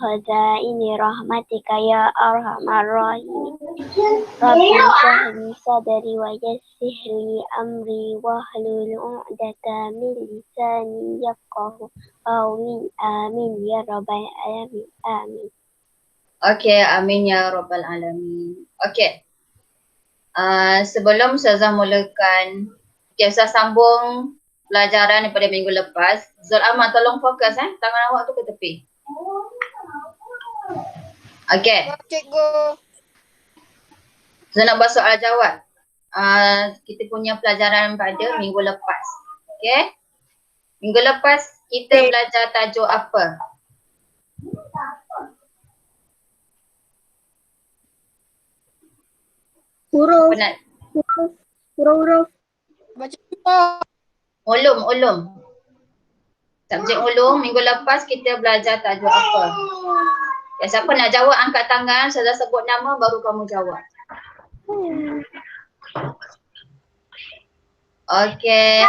خزائن رحمتك يا أرحم الراحمين رب اشرح لي صدري ويسر لي أمري واحلل عقدة من لساني يفقه قولي آمين يا رب العالمين آمين. Okey, amin ya rabbal alamin. Okey. Sebelum Ustazah mulakan, Ustazah sambung pelajaran daripada minggu lepas. Zul Ahmad tolong fokus tangan awak tu ke tepi. Okey. Cikgu. Zul nak buat soal jawab. Kita punya pelajaran pada minggu lepas. Okey. Minggu lepas kita belajar tajuk apa? Huruf. Huruf. Baca kita. Ulum. Subjek ulum minggu lepas kita belajar tajuk apa? Ya, siapa nak jawab angkat tangan, saya sebut nama baru kamu jawab. Okey.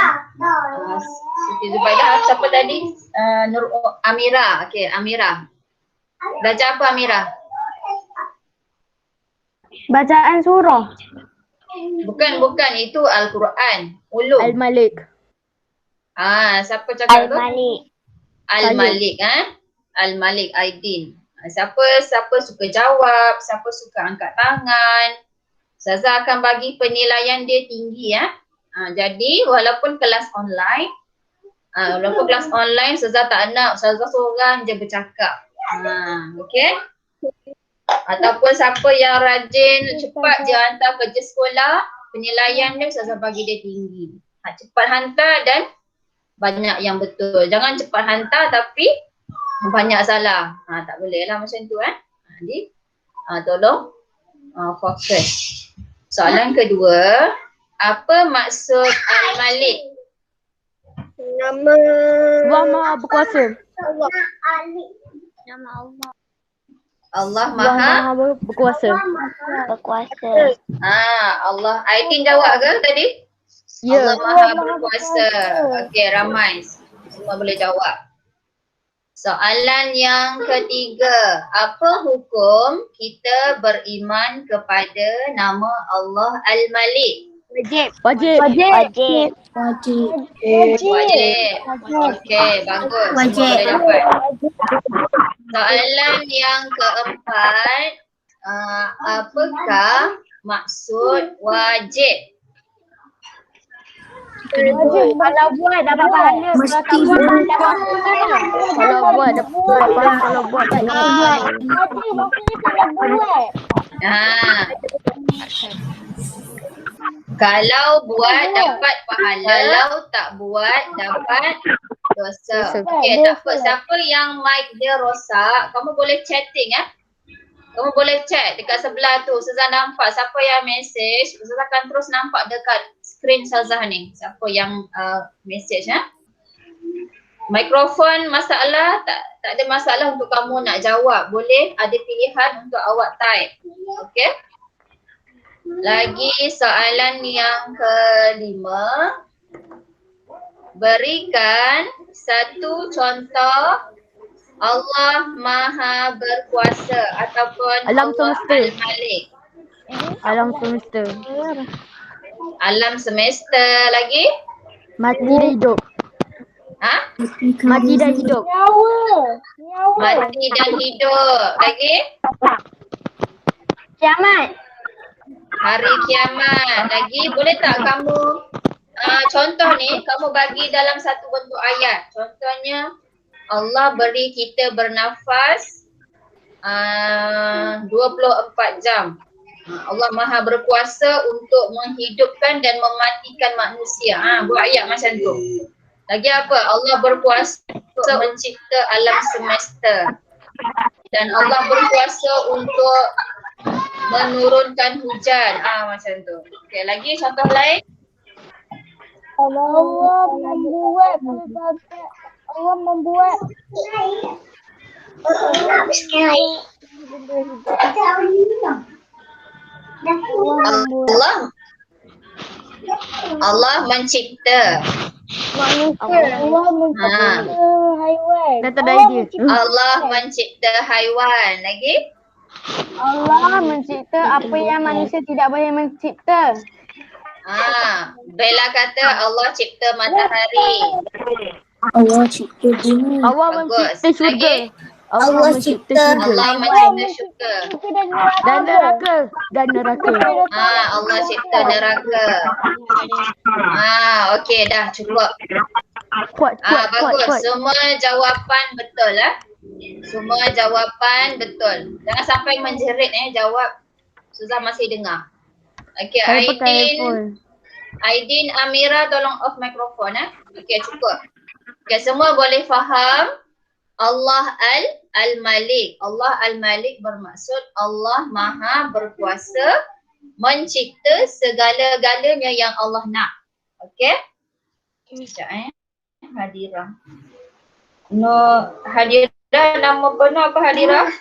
Siti Zubaidah, siapa tadi? Amira. Okey, Amira. Belajar apa Amira? Bacaan surah. Bukan, itu Al-Quran. Ulum. Al-Malik. Siapa cakap tu? Al-Malik. Al-Malik, Al-Malik Aidin. Siapa suka jawab, siapa suka angkat tangan. Ustazah akan bagi penilaian dia tinggi jadi walaupun kelas online, Ustazah tak nak Ustazah seorang je bercakap. Okey? Ataupun siapa yang rajin cepat je hantar kerja sekolah, penilaian dia Ustazah bagi dia tinggi. Cepat hantar dan banyak yang betul. Jangan cepat hantar tapi banyak salah. Tak boleh lah macam tu Jadi tolong fokus. Soalan kedua, apa maksud Al-Malik? Nama Allah Maha Berkuasa. Nama Allah. Allah Maha Berkuasa. Allah. Aidin jawab ke tadi? Ya. Allah Maha Berkuasa. Okey, ramai. Semua boleh jawab. Soalan yang ketiga, apa hukum kita beriman kepada nama Allah Al-Malik? Wajib. Okey, bagus. Semua boleh dapat. Soalan yang keempat, apakah maksud wajib? Kalau buat dapat pahala. Mesti Kalau buat dapat pahala. Kalau buat tak dapat. Kalau buat dapat pahala, kalau tak buat dapat dosa. Okey, tak apa. Siapa yang mic dia rosak, kamu boleh chatting Kamu boleh chat dekat sebelah tu. Ustazah nampak siapa yang message, Ustazah akan terus nampak dekat screen Ustazah ni. Siapa yang message Mikrofon masalah, tak ada masalah untuk kamu nak jawab. Boleh ada pilihan untuk awak type. Okey? Lagi soalan yang kelima. Berikan satu contoh Allah Maha Berkuasa ataupun Alam Allah semesta. Al-Malik. Alam semesta. Alam semesta lagi? Mati dan hidup. Mati dan hidup. Mati dan hidup. Lagi? Kiamat. Hari kiamat. Lagi? Boleh tak kamu contoh ni kamu bagi dalam satu bentuk ayat. Contohnya Allah beri kita bernafas 24 jam. Allah Maha Berkuasa untuk menghidupkan dan mematikan manusia. Buat ayat macam tu. Lagi apa? Allah berkuasa untuk mencipta alam semesta. Dan Allah berkuasa untuk menurunkan hujan. Macam tu. Okey, lagi contoh lain? Allah membuat Allah mencipta. Allah. Allah mencipta haiwan. Dah tak ada idea. Allah mencipta haiwan. Lagi? Allah mencipta apa yang manusia tidak boleh mencipta. Bella kata Allah cipta matahari. Allah cipta bumi. Allah Bagus. mencipta syurga. Lagi? Allah mencipta syurga. Allah mencipta syurga. Dan neraka. Dan neraka. Allah cipta neraka. Okey dah cukup. Kuat, kuat, kuat, Bagus. kuat. Semua jawapan betul lah. Semua jawapan betul. Jangan sampai menjerit jawab. Suzah masih dengar. Okey, Saya pakai handphone. Aidin, Amira tolong off mikrofon Okey, cukup. Okey, semua boleh faham Allah Al-Malik. Allah Al-Malik bermaksud Allah Maha berkuasa mencipta segala-galanya yang Allah nak. Okey? Sekejap Hadirah. Hadirah nama benar apa Hadirah?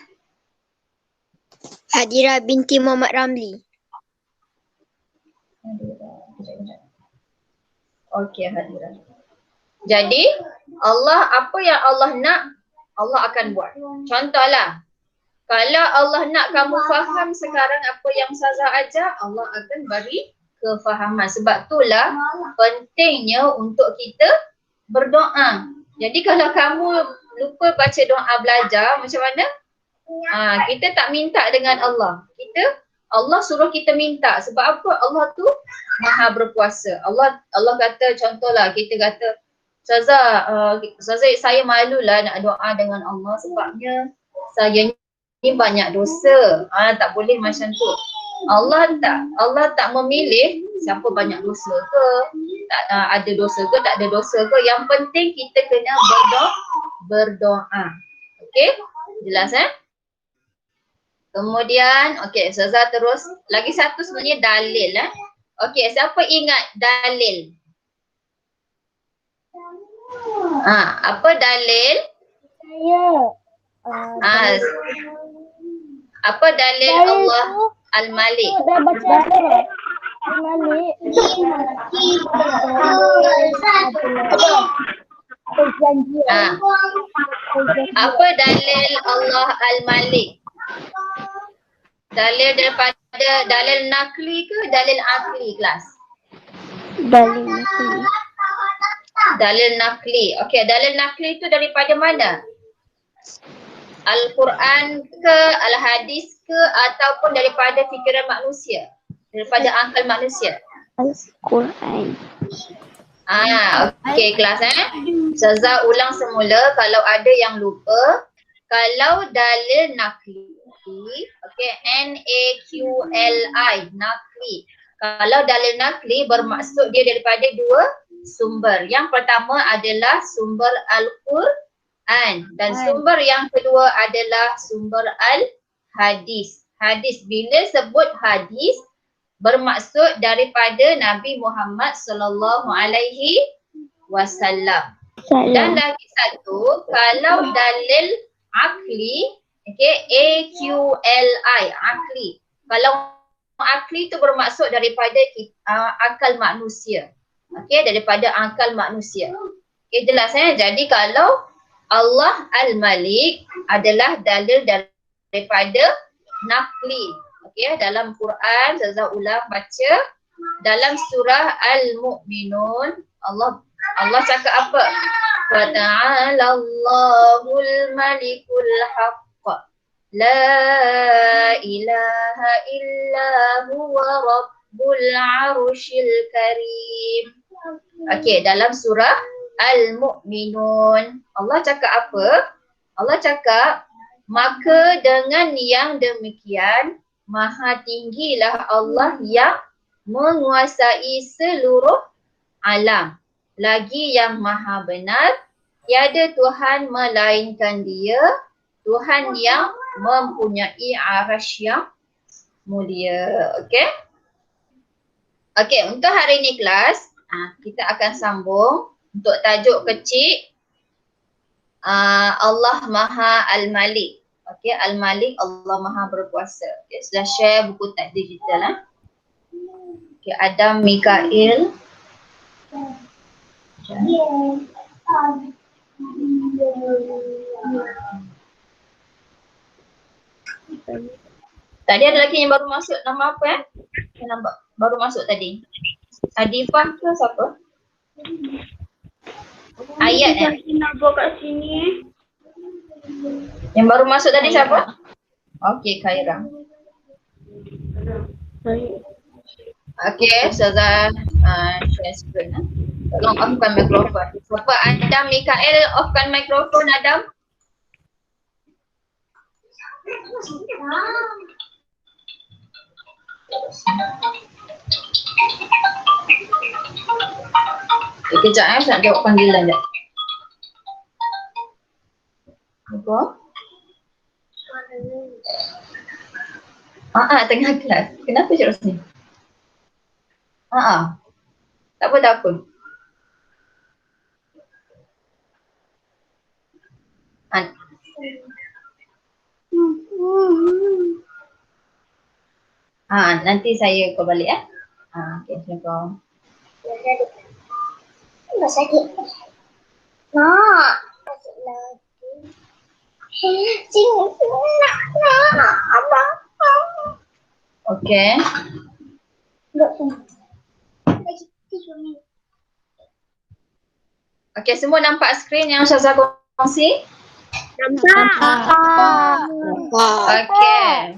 Hadirah binti Muhammad Ramli. Okey Hadirah. Jadi Allah apa yang Allah nak Allah akan buat. Contohlah kalau Allah nak kamu faham sekarang apa yang Ustazah ajar, Allah akan bagi kefahaman. Sebab itulah pentingnya untuk kita berdoa. Jadi kalau kamu lupa baca doa belajar macam mana? Kita tak minta dengan Allah. Allah suruh kita minta. Sebab apa? Allah tu Maha berkuasa. Allah kata contohlah kita kata Ustazah, saya malulah nak doa dengan Allah sebabnya saya ni banyak dosa. Tak boleh macam tu. Allah tak memilih siapa banyak dosa ke, tak ada dosa ke, tak ada dosa ke. Yang penting kita kena berdoa. Okey? Jelas Kemudian, okey, Ustazah terus. Lagi satu sebenarnya dalil Okey, siapa ingat dalil? Apa dalil? Saya. Apa dalil Allah Al-Malik? Dah baca apa? Al-Malik. Perjanjian. Apa dalil Allah Al-Malik? Dalil daripada dalil nakli ke dalil akli kelas? Dalil nakli. Dalil nakli. Okey, dalil nakli itu daripada mana? Al-Quran ke, Al-Hadis ke ataupun daripada fikiran manusia? Daripada akal manusia? Al-Quran. Okey kelas Ustazah ulang semula kalau ada yang lupa. Kalau dalil nakli, okey, N-A-Q-L-I, nakli. Kalau dalil nakli bermaksud dia daripada dua sumber. Yang pertama adalah sumber Al-Quran dan sumber yang kedua adalah sumber Al-Hadis. Hadis, bila sebut hadis bermaksud daripada Nabi Muhammad sallallahu alaihi wasallam. Dan lagi satu, kalau dalil akli, okey, A-Q-L-I, akli. Kalau akli itu bermaksud daripada akal manusia. Okey, daripada akal manusia. Okey, jelas Jadi kalau Allah Al-Malik adalah dalil daripada nakli. Okey, dalam Quran Ustazah ulang baca dalam surah Al-Mu'minun Allah cakap apa? Wa ta'ala Allahul Malikul Haqq la ilaha illa huwa Rabbul Arshil Karim. Okey, dalam surah Al-Mu'minun Allah cakap apa? Allah cakap maka dengan yang demikian maha tinggilah Allah yang menguasai seluruh alam. Lagi yang maha benar, tiada Tuhan melainkan Dia, Tuhan yang mempunyai arasy yang mulia. Okey? Okey, untuk hari ini kelas, kita akan sambung untuk tajuk kecil Allah Maha Al-Malik. Okey, Al-Malik Allah Maha berkuasa. Okay, sudah share buku teks digital Okey, Adam Mikail. Tadi ada lagi yang baru masuk, nama apa Yang nampak baru masuk tadi. Adifah ke siapa? Ayat Nak buat kat sini. Yang baru masuk tadi siapa? Okey, Khaira. Okey, Ustazah share screen. Tolong offkan mikrofon. Siapa Adam Mikael, offkan mikrofon Adam. Kejap saya nak jawab panggilan jap. Apa? Tengah kelas. Kenapa Cik Rosni? Tak apa, tak apa. Nanti saya call balik okey, Assalamualaikum. Sakit. Nak. Sakit lagi. Sini. Nak. Abang. Okey. Lagi 3 minit. Okey, semua nampak skrin yang Ustazah kongsi? Okey.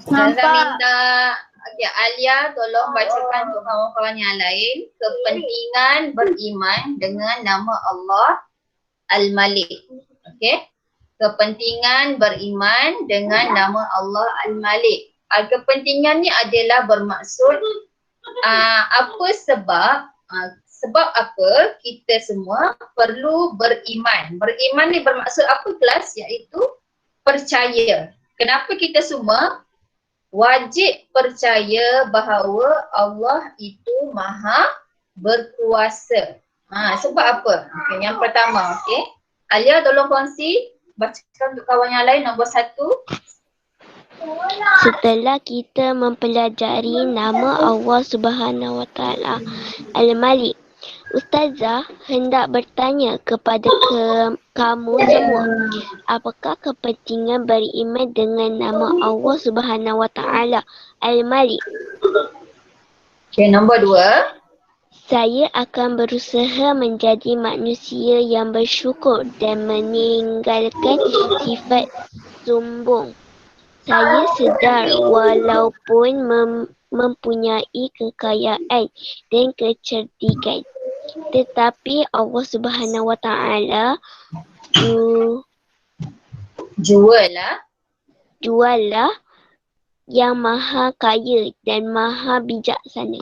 Ustazah minta Alia tolong bacakan untuk kawan-kawan yang lain kepentingan beriman dengan nama Allah Al-Malik. Okey. Kepentingan beriman dengan nama Allah Al-Malik. Kepentingan ni adalah bermaksud apa sebab apa kita semua perlu beriman. Beriman ni bermaksud apa kelas? Iaitu percaya. Kenapa kita semua wajib percaya bahawa Allah itu maha berkuasa. Sebab apa? Okay, yang pertama, okey. Alia tolong kongsi, bacakan untuk kawan yang lain nombor 1. Setelah kita mempelajari nama Allah Subhanahu Wa Taala Al-Malik, Ustazah hendak bertanya kepada kamu semua, apakah kepentingan beriman dengan nama Allah Subhanahu Wa Taala Al-Malik? Okey, nombor 2. Saya akan berusaha menjadi manusia yang bersyukur dan meninggalkan sifat sombong. Saya sedar walaupun mempunyai kekayaan dan kecerdikan, tetapi Allah Subhanahu Wa Taala jualah yang maha kaya dan maha bijaksana.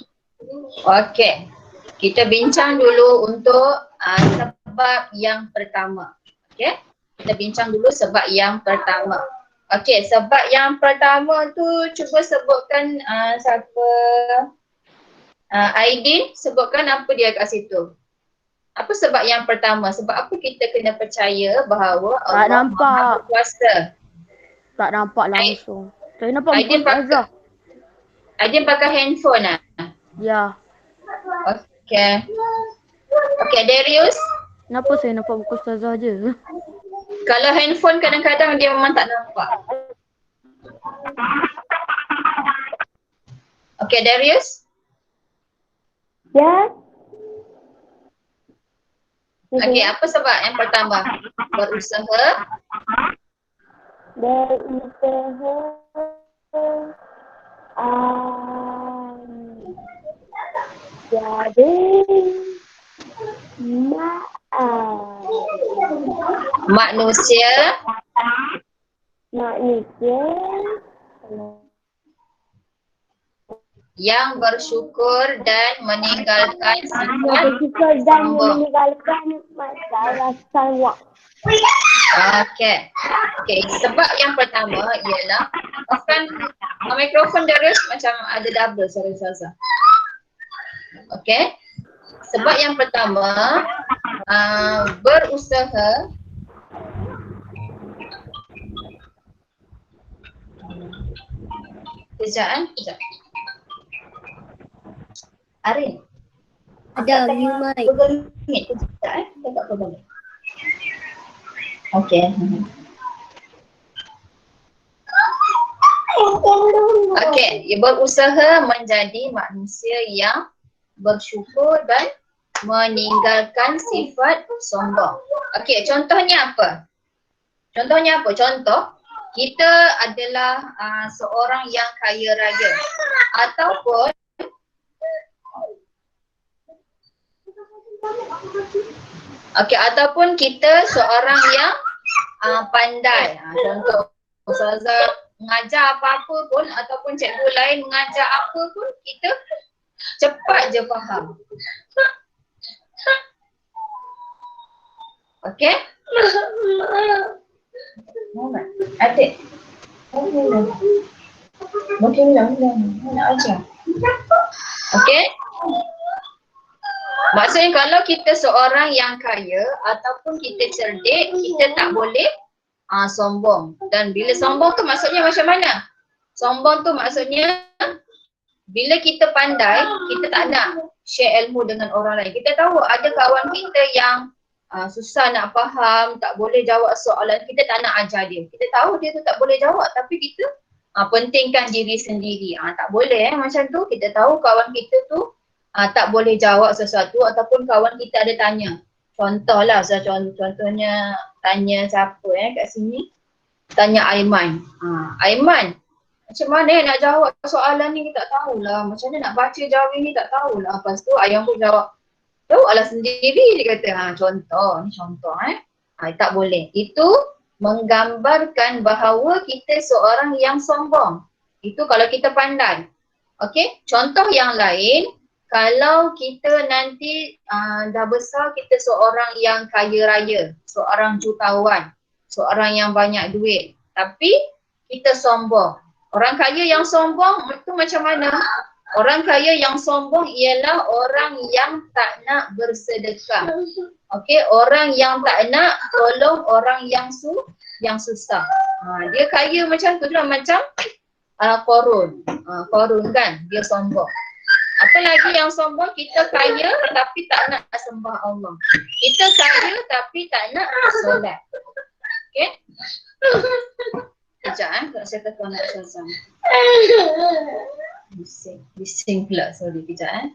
Okey. Kita bincang dulu untuk sebab yang pertama. Okey. Kita bincang dulu sebab yang pertama. Okey, sebab yang pertama tu cuba sebutkan siapa Aidin, sebutkan apa dia kat situ. Apa sebab yang pertama? Sebab apa kita kena percaya bahawa Allah Maha Berkuasa? Tak nampak langsung. Saya nampak Aidin muka Ustazah. Aidin pakai handphone Ya. Okey. Okey, Darius. Kenapa saya nampak muka Ustazah je? Kalau handphone kadang-kadang dia memang tak nampak. Okey, Darius. Ya. Okey, apa sebab yang pertama? Berusaha. Jadi Manusia yang bersyukur dan meninggalkan sifat sombong. Okey, sebab yang pertama ialah mikrofon Darius macam ada double suara Ustazah. Okey. Sebab yang pertama berusaha kejap. Arin. Ada Mimai. Bergelingit kejap Kita tak bergelingit. Okey. Okey, dia berusaha menjadi manusia yang bersyukur dan meninggalkan sifat sombong. Okey, contohnya apa? Contoh, kita adalah seorang yang kaya raya ataupun ataupun kita seorang yang pandai. Contoh, ustazah mengajar apa-apa pun ataupun cikgu lain mengajar apa pun kita cepat je faham. Okey? Adik. Mungkin nak ajar. Okey? Maksudnya kalau kita seorang yang kaya ataupun kita cerdik, kita tak boleh sombong. Dan bila sombong tu maksudnya macam mana? Sombong tu maksudnya bila kita pandai, kita tak nak share ilmu dengan orang lain. Kita tahu ada kawan kita yang susah nak faham, tak boleh jawab soalan, kita tak nak ajar dia. Kita tahu dia tu tak boleh jawab tapi kita pentingkan diri sendiri. Tak boleh macam tu. Kita tahu kawan kita tu tak boleh jawab sesuatu ataupun kawan kita ada tanya. Contohlah, contohnya tanya siapa kat sini? Tanya Aiman. Aiman, macam mana nak jawab soalan ni? Kita tak tahulah. Macam mana nak baca jawab ni? Tak tahulah. Lepas tu Ayam pun jawab, jawablah sendiri. Dia kata, contoh. Ni contoh tak boleh. Itu menggambarkan bahawa kita seorang yang sombong. Itu kalau kita pandai. Okey, contoh yang lain, kalau kita nanti dah besar, kita seorang yang kaya raya, seorang jutawan, seorang yang banyak duit, tapi kita sombong. Orang kaya yang sombong itu macam mana? Orang kaya yang sombong ialah orang yang tak nak bersedekah. Okey, orang yang tak nak tolong orang yang susah. Dia kaya macam tu lah, macam Korun. Korun kan, dia sombong. Apa lagi yang sombong? Kita kaya tapi tak nak sembah Allah. Kita kaya tapi tak nak solat. Okey? Sekejap saya tekan nak selesai. Bising pula, sorry kejap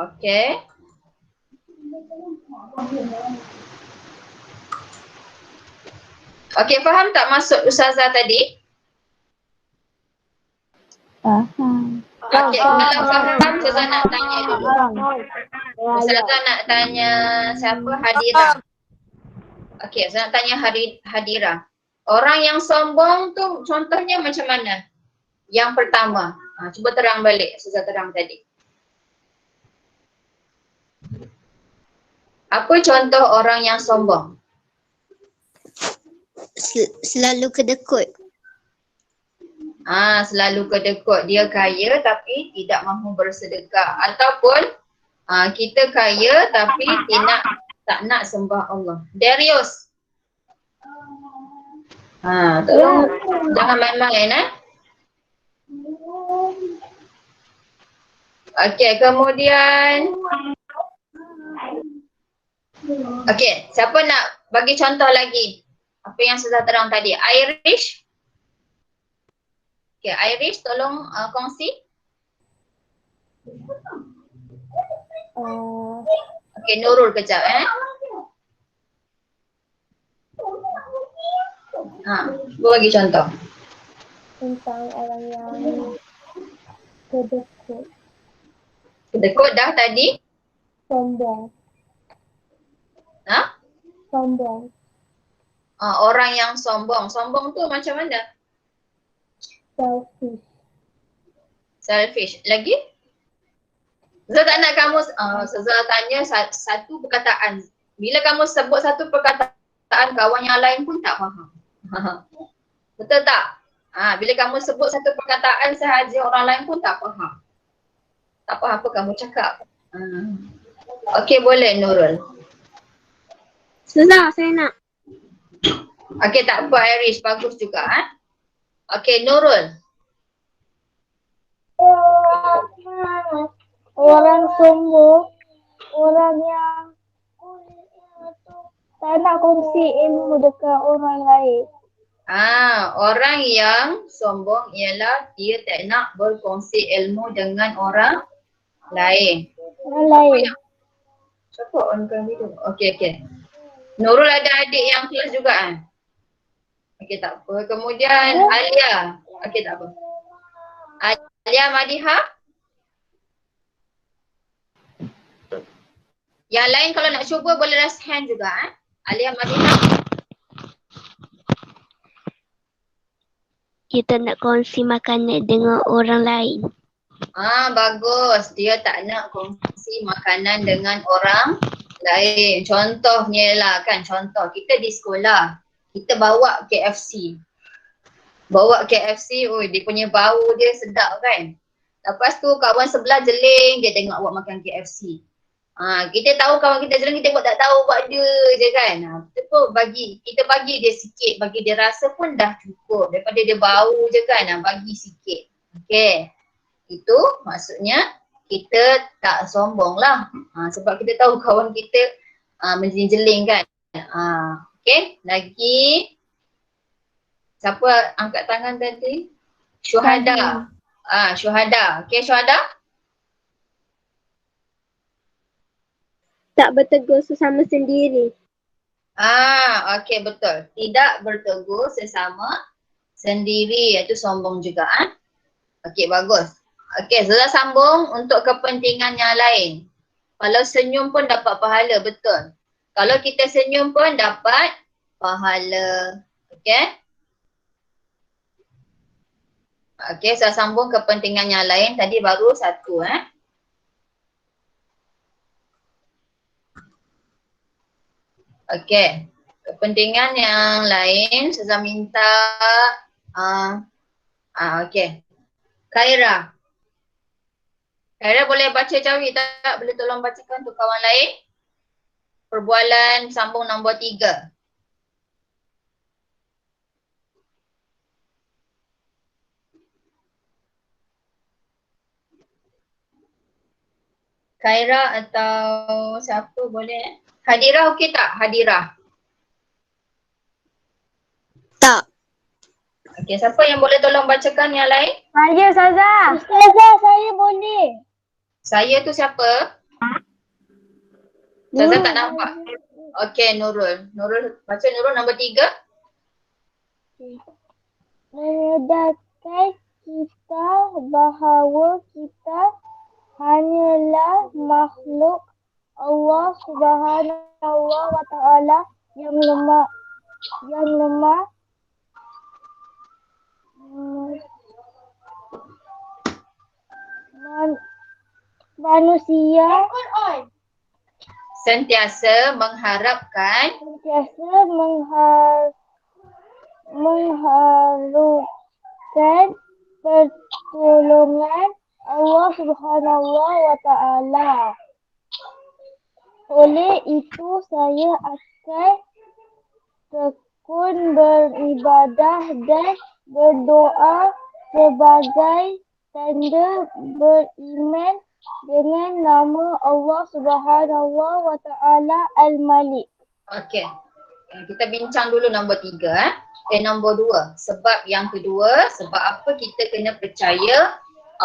Okey. Okey, faham tak maksud Ustazah tadi? Faham. Okey, kalau faham Ustazah nak tanya dulu. Ustazah nak tanya siapa? Hadira. Okey, Ustazah nak tanya Hadira. Orang yang sombong tu contohnya macam mana? Yang pertama, cuba terang balik Ustazah terang tadi. Apa contoh orang yang sombong? Selalu kedekut. Selalu kedekut. Dia kaya tapi tidak mahu bersedekah. Ataupun kita kaya tapi tak nak sembah Allah. Darius. Tolong jangan main-main Okey, kemudian okey, siapa nak bagi contoh lagi? Apa yang sudah terang tadi? Irish? Okey, Irish tolong kongsi. Okey, Nurul kejap Cuba bagi contoh. Tentang orang yang kedekut. Kedekut dah tadi? Sombong. Sombong. Orang yang sombong. Sombong tu macam mana? Selfish. Selfish. Lagi? Saya tak nak kamu, saya tanya satu perkataan. Bila kamu sebut satu perkataan perkataan kawan yang lain pun tak faham. Betul tak? Bila kamu sebut satu perkataan sahaja orang lain pun tak faham. Tak faham apa kamu cakap. Okey, boleh Nurul. Susah saya nak. Okey, tak apa Irish, bagus juga. Okey, Nurul. Orang sombong, orang yang tak nak kongsi ilmu dekat orang lain. Orang yang sombong ialah dia tak nak berkongsi ilmu dengan orang lain. Orang lain. Siapa on-kan video? Okey. Nurul ada adik yang kelas juga kan? Okey, tak apa. Kemudian Alia. Okey, tak apa. Alia Madiha. Yang lain kalau nak cuba boleh raise hand juga. Alia Madiha. Kita nak kongsi makanan dengan orang lain. Bagus. Dia tak nak kongsi makanan dengan orang lain. Contohnya lah kan, contoh kita di sekolah, kita bawa KFC. Dia punya bau dia sedap kan. Lepas tu kawan sebelah jeling, dia tengok awak makan KFC. Kita tahu kawan kita jeling, kita tak tahu buat dia je kan. Kita bagi dia sikit, bagi dia rasa pun dah cukup. Daripada dia bau je kan, bagi sikit. Okay. Itu maksudnya kita tak sombong lah. Sebab kita tahu kawan kita menjeling kan. Okay, lagi. Siapa angkat tangan tadi? Syuhada. Syuhada. Okay, Syuhada. Tak bertegur sesama sendiri. Okey, betul. Tidak bertegur sesama sendiri, iaitu sombong juga. Okey, bagus. Okey, sudah sambung untuk kepentingan yang lain. Kalau senyum pun dapat pahala, betul. Kalau kita senyum pun dapat pahala. Okey? Okey, saya sambung kepentingan yang lain. Tadi baru satu. Okey, kepentingan yang lain saya minta okey. Khaira. Khaira boleh baca Jawi tak? Boleh tolong bacakan untuk kawan lain? Perbualan sambung nombor 3. Khaira atau siapa boleh? Hadirah okey tak? Hadirah. Tak. Okey, siapa yang boleh tolong bacakan yang lain? Saya Ustazah. Ustazah, saya boleh. Saya tu siapa? Ustazah tak nampak. Okey, Nurul. Nurul, baca Nurul nombor 3. Menyedahkan kita bahawa kita hanyalah makhluk Allah Subhanahu wa Ta'ala yang lemah manusia Sentiasa mengharapkan mengharapkan pertolongan Allah Subhanahu wa Ta'ala. Oleh itu saya akan tekun beribadah dan berdoa sebagai tanda beriman dengan nama Allah Subhanahu wa Ta'ala Al-Malik. okey. Kita bincang dulu nombor 3. Nombor 2. Sebab yang kedua, sebab apa kita kena percaya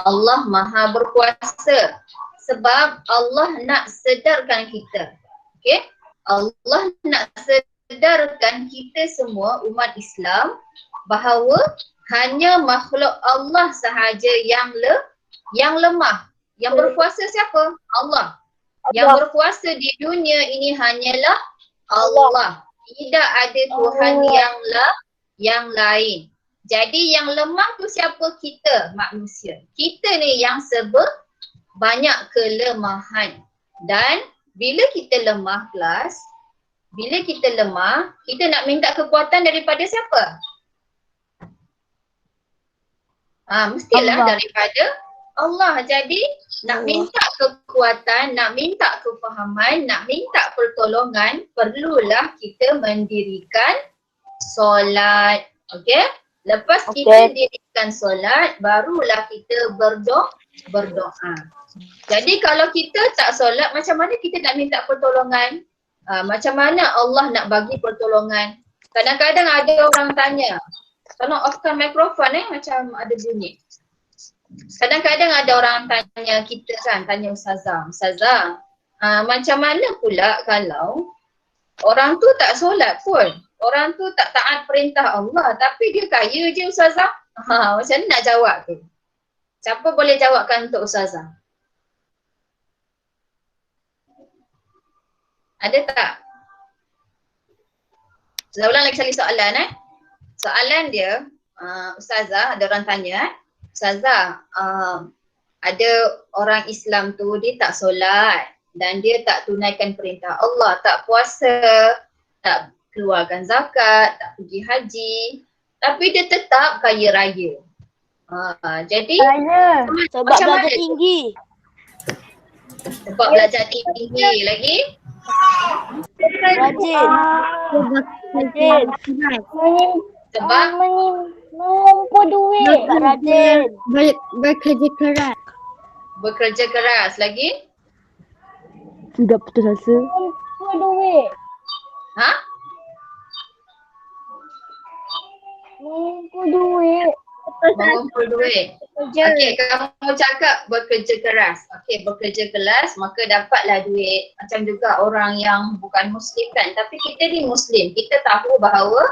Allah Maha Berkuasa. Sebab Allah nak sedarkan kita. Okey? Allah nak sedarkan kita semua umat Islam bahawa hanya makhluk Allah sahaja yang lemah. Yang berkuasa siapa? Allah. Yang berkuasa di dunia ini hanyalah Allah. Tidak ada Tuhan yang lain. Jadi yang lemah tu siapa? Kita, manusia. Kita ni yang serba banyak kelemahan. Dan bila kita lemah kelas, bila kita lemah, kita nak minta kekuatan daripada siapa? Mestilah Allah. daripada Allah. Jadi nak minta kekuatan, nak minta kefahaman, nak minta pertolongan, perlulah kita mendirikan solat. Okey? Lepas kita dirikan solat, barulah kita berdoa. Jadi kalau kita tak solat, macam mana kita nak minta pertolongan? Macam mana Allah nak bagi pertolongan? Kadang-kadang ada orang tanya, tolong offkan mikrofon macam ada bunyi. Kadang-kadang ada orang tanya kita kan, tanya Ustazah, macam mana pula kalau orang tu tak solat pun, orang tu tak taat perintah Allah tapi dia kaya je Ustazah? Macam mana nak jawab tu? Siapa boleh jawabkan untuk Ustazah? Ada tak? Saya ulang lagi sekali soalan Soalan dia, Ustazah, ada orang tanya Ustazah, ada orang Islam tu dia tak solat dan dia tak tunaikan perintah Allah, tak puasa, tak keluarkan zakat, tak pergi haji, tapi dia tetap kaya raya. Jadi Sebab macam belajar mana? tinggi. Sebab belajar tinggi lagi. Rajin. Rajin. Sebab Mengumpul duit. Tak rajin. Bekerja keras. bekerja keras lagi. Tidak putus asa. Mengumpul duit. Mengumpul duit. Mengumpul duit. Okey, kamu cakap bekerja keras. Okey, bekerja keras maka dapatlah duit. Macam juga orang yang bukan Muslim kan. Tapi kita ni Muslim. Kita tahu bahawa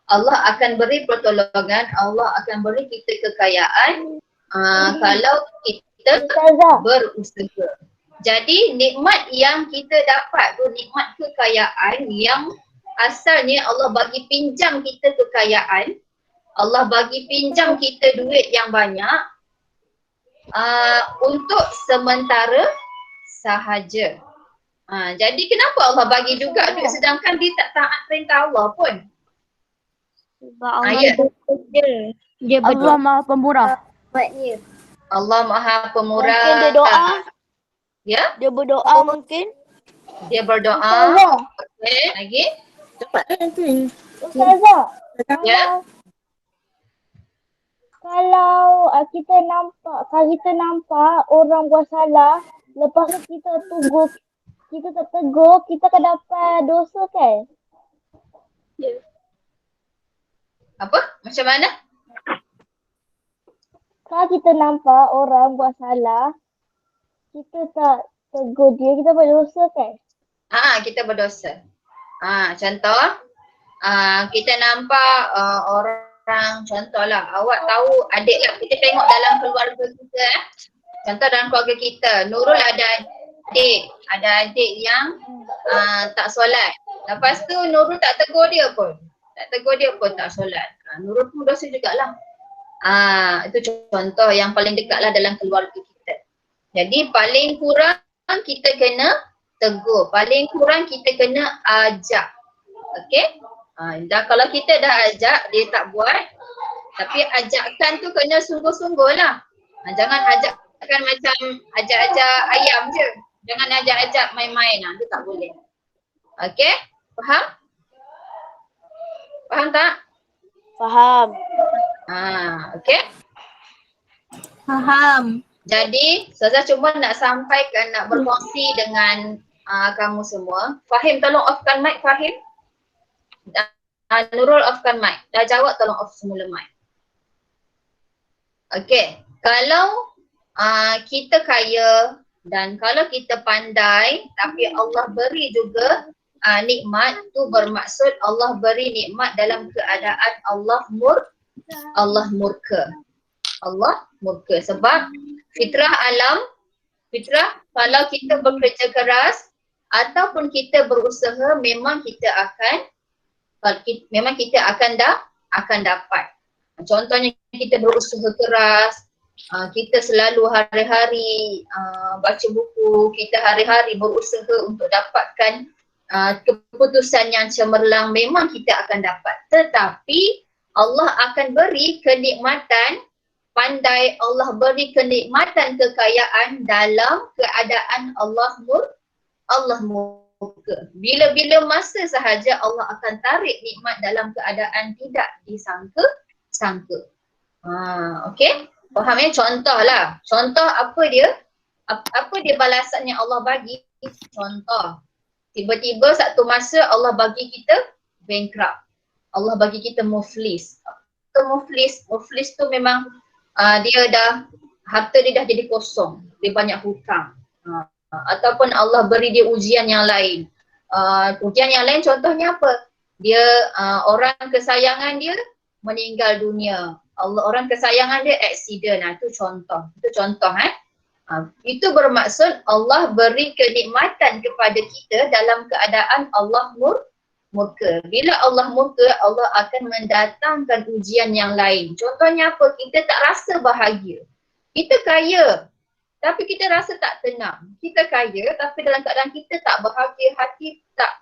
Allah akan beri pertolongan, Allah akan beri kita kekayaan kalau kita Ustazah. berusaha. Jadi nikmat yang kita dapat tu, nikmat kekayaan yang asalnya Allah bagi pinjam kita kekayaan, Allah bagi pinjam kita duit yang banyak untuk sementara sahaja. Jadi kenapa Allah bagi juga duit sedangkan dia tak taat perintah Allah pun? Sebab Allah Ya. bekerja. Dia Allah Maha Pemurah. berbuatnya. Allah Maha Pemurah. Mungkin dia doa. Ya, Dia berdoa mungkin. dia berdoa. Ustazah. Okey, lagi? Ustazah. Ya. Kalau kita nampak orang buat salah, lepas tu kita tegur, kita tak tegur, kita akan dapat dosa kan? Apa? Macam mana? Kalau kita nampak orang buat salah, kita tak tegur dia, kita buat dosa kan? Kita berdosa. Contoh, kita nampak orang, contohlah, awak tahu adik lah, kita tengok dalam keluarga kita Contoh dalam keluarga kita, Nurul ada adik yang tak solat. Lepas tu Nurul tak tegur dia pun. Tak solat. Nurul pun dosa jugalah. Itu contoh yang paling dekatlah dalam keluarga kita. Jadi paling kurang kita kena tegur. Paling kurang kita kena ajak. Okey? Dan kalau kita dah ajak, dia tak buat. Tapi ajakkan tu kena sungguh-sungguh lah. Jangan ajakkan macam ajak-ajak ayam je. Jangan ajak-ajak main-main. Itu tak boleh. Okey? Faham? Faham tak? Faham. Okey? Faham. Jadi, Ustazah cuma nak sampaikan, nak berkongsi dengan kamu semua. Fahim, tolong offkan mic, Fahim. Nurul offkan mic. Dah jawab, tolong off semula mic. Okey, kalau kita kaya dan kalau kita pandai tapi Allah beri juga nikmat, tu bermaksud Allah beri nikmat dalam keadaan Allah murka. Allah murka sebab fitrah alam, kalau kita bekerja keras ataupun kita berusaha memang kita akan dapat. Contohnya kita berusaha keras, kita selalu hari-hari baca buku, kita hari-hari berusaha untuk dapatkan keputusan yang cemerlang memang kita akan dapat. Tetapi Allah akan beri kenikmatan, pandai Allah beri kenikmatan kekayaan dalam keadaan Allah murka. Bila-bila masa sahaja Allah akan tarik nikmat dalam keadaan tidak disangka-sangka. Okey? Faham ya? Contoh lah. Contoh apa dia? Apa dia balasan yang Allah bagi? Contoh. Tiba-tiba satu masa Allah bagi kita bankrupt. Allah bagi kita muflis. Muflis tu memang dia dah, harta dia dah jadi kosong. Dia banyak hutang. Ataupun Allah beri dia ujian yang lain. Ujian yang lain contohnya apa? Dia orang kesayangan dia meninggal dunia. Orang kesayangan dia accident. Itu contoh. Itu bermaksud Allah beri kenikmatan kepada kita dalam keadaan Allah murka. Bila Allah murka, Allah akan mendatangkan ujian yang lain. Contohnya apa? Kita tak rasa bahagia. Kita kaya, tapi kita rasa tak tenang. Kita kaya, tapi dalam keadaan kita tak bahagia, hati tak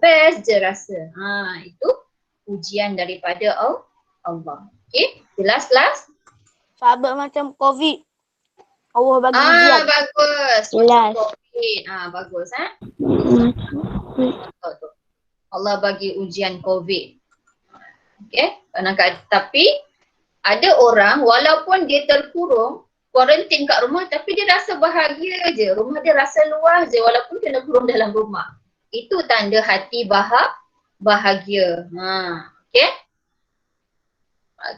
best je rasa. Itu ujian daripada Allah. Okay, jelas? Sahabat macam COVID. Allah bagi ujian. Bagus. Jelas. COVID. Bagus. Allah bagi ujian COVID. Okay. Tapi ada orang walaupun dia terkurung, kuarantin kat rumah, tapi dia rasa bahagia je. Rumah dia rasa luas je walaupun kena kurung dalam rumah. Itu tanda hati bahagia. Okay.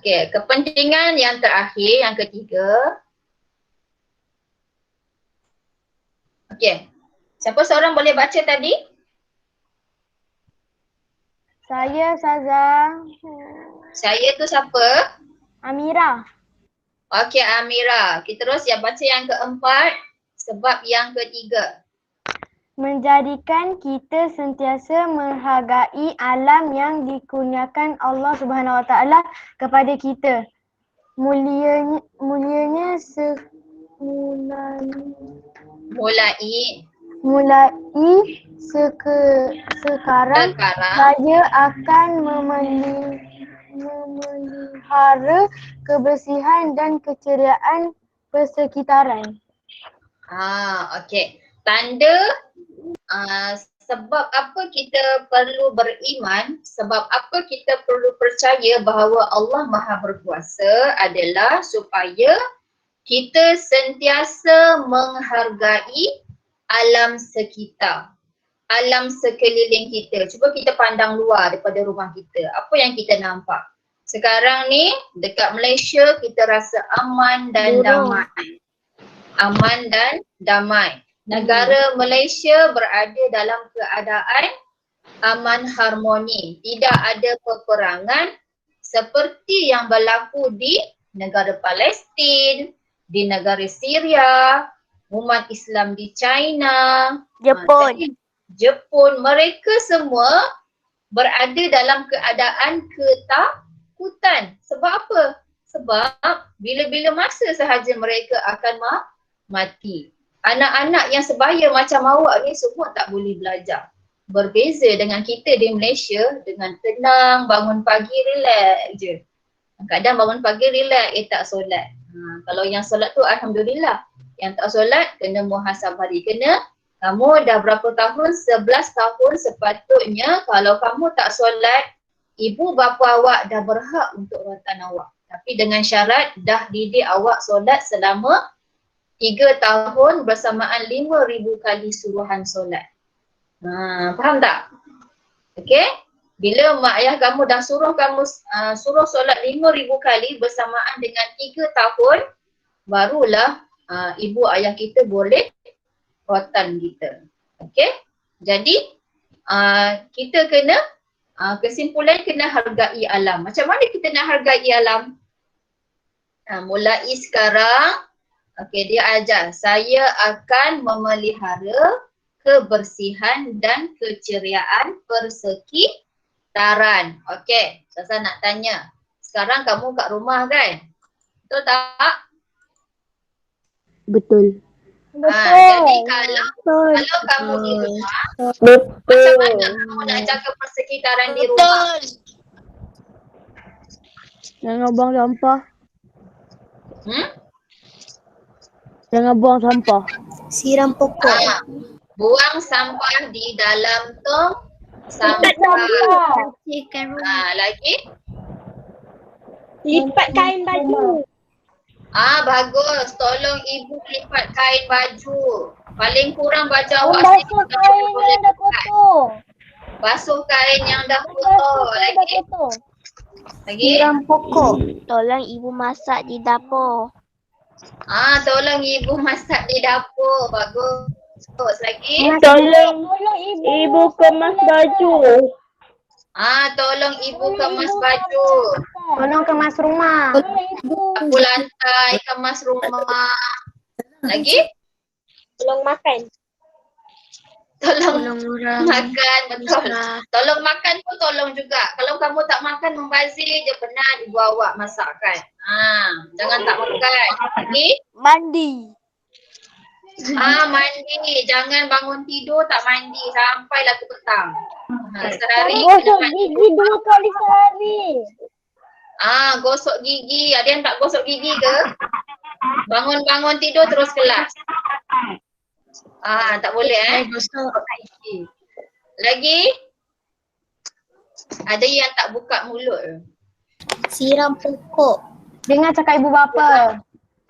Okay. Kepentingan yang terakhir, yang ketiga. Okay. Siapa seorang boleh baca tadi? Saya Saza. Saya tu siapa? Amira. Okey, Amira. Kita terus baca yang keempat, sebab yang ketiga. Menjadikan kita sentiasa menghargai alam yang dikurniakan Allah Subhanahu Wa Taala kepada kita. Mulianya sekarang saya akan memelihara kebersihan dan keceriaan persekitaran. Okey. Tanda sebab apa kita perlu beriman, sebab apa kita perlu percaya bahawa Allah Maha Berkuasa adalah supaya kita sentiasa menghargai alam sekitar, alam sekeliling kita. Cuba kita pandang luar daripada rumah kita. Apa yang kita nampak? Sekarang ni dekat Malaysia kita rasa aman dan damai. Aman dan damai. Negara Malaysia berada dalam keadaan aman harmoni. Tidak ada peperangan seperti yang berlaku di negara Palestin, di negara Syria, umat Islam di China, Jepun, mereka semua berada dalam keadaan ketakutan. Sebab apa? Sebab bila-bila masa sahaja mereka akan mati. Anak-anak yang sebaya macam awak ni semua tak boleh belajar. Berbeza dengan kita di Malaysia, dengan tenang, bangun pagi relax je. Kadang bangun pagi relax, tak solat. Kalau yang solat tu Alhamdulillah. Yang tak solat kena muhasabah. Kena kamu dah berapa tahun? 11 tahun sepatutnya kalau kamu tak solat, ibu bapa awak dah berhak untuk rawatan awak. Tapi dengan syarat dah didik awak solat selama 3 tahun bersamaan 5,000 kali suruhan solat. Faham tak? Okey? Bila mak ayah kamu dah suruh kamu suruh solat 5,000 kali bersamaan dengan 3 tahun, barulah ibu ayah kita boleh rawatan kita. Okey? Jadi kita kena kesimpulan kena hargai alam. Macam mana kita nak hargai alam? Mulai sekarang, okey, dia ajar saya akan memelihara kebersihan dan keceriaan persekitaran. Okey, Sasa nak tanya. Sekarang kamu kat rumah kan? Betul tak? Betul. Jadi kalau kamu di rumah, macam mana kamu nak jaga persekitaran di rumah? Jangan buang sampah. Hmm? Jangan buang sampah. Siram pokok. Buang sampah di dalam tong sampah. Lagi? Lipat kain baju. Bagus. Tolong ibu lipat kain baju. Paling kurang baju awak Membasuh kain yang dah kotor. Basuh kain yang dah kotor. Lagi? Lagi? Siram pokok. Tolong ibu masak di dapur. Tolong ibu masak di dapur. Bagus. Lagi? Tolong ibu kemas baju. Tolong ibu kemas baju. Tolong kemas rumah. Sapu lantai, kemas rumah. Lagi? Tolong makan. Tolong makan, betul. Tolong makan pun tolong juga. Kalau kamu tak makan, membazir je, pernah ibu awak masakkan. Jangan tak makan. Lagi? Mandi. Mandi. Jangan bangun tidur tak mandi sampailah ke petang. Sehari Gosok gigi 2 kali sehari. Gosok gigi. Ada yang tak gosok gigi ke? Bangun-bangun tidur terus kelas. Tak boleh gosok gigi. Lagi? Ada yang tak buka mulut. Siram pokok. Dengar cakap ibu bapa.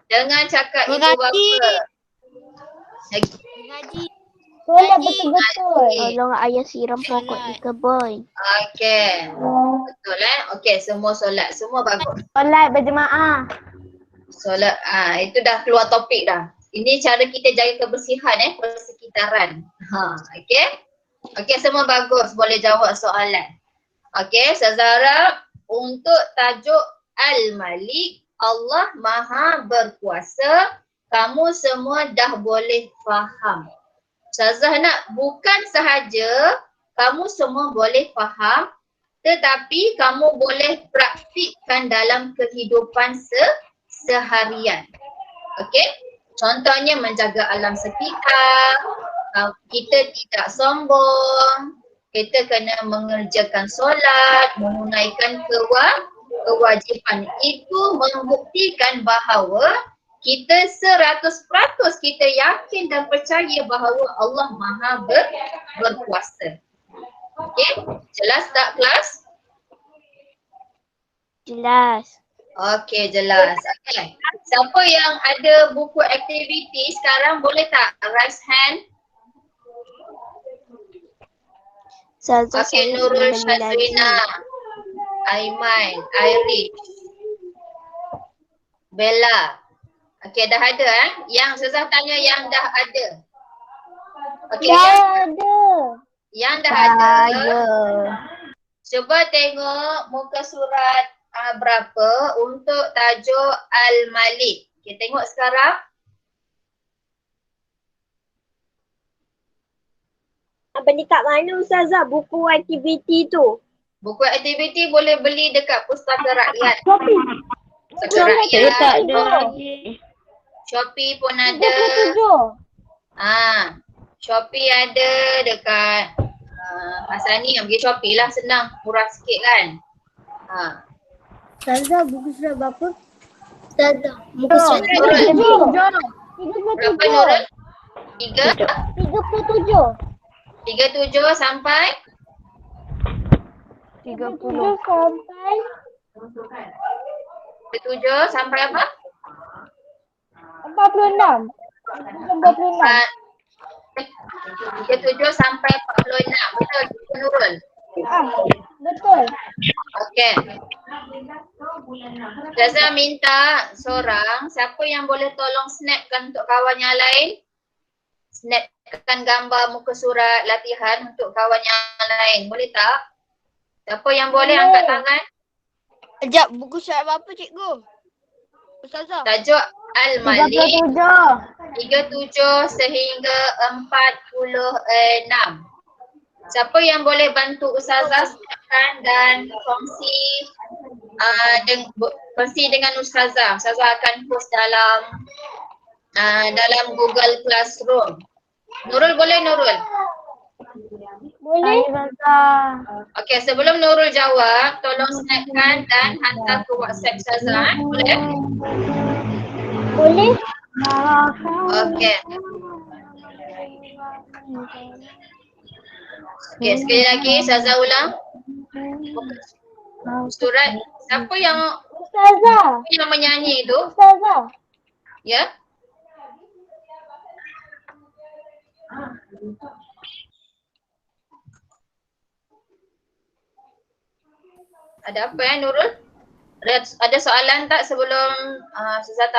Jangan cakap ibu bapa. Lagi? Solat betul-betul. Tolong ayah siram pokok di kebun. Okey. Betul Okey, semua solat. Semua bagus. Solat berjemaah. Solat, itu dah keluar topik dah. Ini cara kita jaga kebersihan persekitaran. Okey. Okey, semua bagus. Boleh jawab soalan. Okey, Sazara, untuk tajuk Al-Malik, Allah Maha Berkuasa, kamu semua dah boleh faham. Ustazah nak bukan sahaja kamu semua boleh faham, tetapi kamu boleh praktikkan dalam kehidupan seharian. Okey? Contohnya menjaga alam sekitar, kita tidak sombong, kita kena mengerjakan solat, menunaikan kewajipan. Itu membuktikan bahawa kita 100% kita yakin dan percaya bahawa Allah Maha berkuasa. Okey? Jelas tak kelas? Jelas. Okey, jelas. Okey. Siapa yang ada buku aktiviti sekarang boleh tak raise hand? Okey, Nurul, Syazwina, Aiman, Irish, Bella. Okey, dah ada Yang Ustazah tanya yang dah ada. Okey, yang dah ada. Cuba tengok muka surat berapa untuk tajuk Al-Malik. Okey, tengok sekarang. Beli kat mana Ustazah buku aktiviti tu? Buku aktiviti boleh beli dekat Pustaka Rakyat. Shopee. Pustaka Rakyat. Tak ada. Shopee pun ada. 37. Shopee ada dekat Masa ni pergi Shopee lah, senang, murah sikit kan. Ustazah, buku surat berapa? Ustazah, buku surat Berapa Nurul? 37. 37 sampai 30 sampai 37 sampai apa? 46. 37 sampai 46. Betul Nurul? Betul. Okey. Ustazah minta seorang, siapa yang boleh tolong snapkan untuk kawan yang lain? Snapkan gambar muka surat latihan untuk kawan yang lain. Boleh tak? Siapa yang boleh angkat tangan? Sekejap, buku surat berapa cikgu? Ustazah. Tajuk Al-Malik 37 sehingga 46. Siapa yang boleh bantu Ustazah siapkan dan kongsi dengan Ustazah. Ustazah akan post dalam dalam Google Classroom. Nurul boleh Nurul? Boleh? Okey, sebelum Nurul jawab, tolong snapkan dan hantar ke WhatsApp Ustazah. Boleh? Boleh? Okey. Okey, sekali lagi Ustazah ulang. Surat siapa yang Ustazah. menyanyi itu? Ustazah. Ya? Ada apa Nurul? Ada soalan tak sebelum Ustazah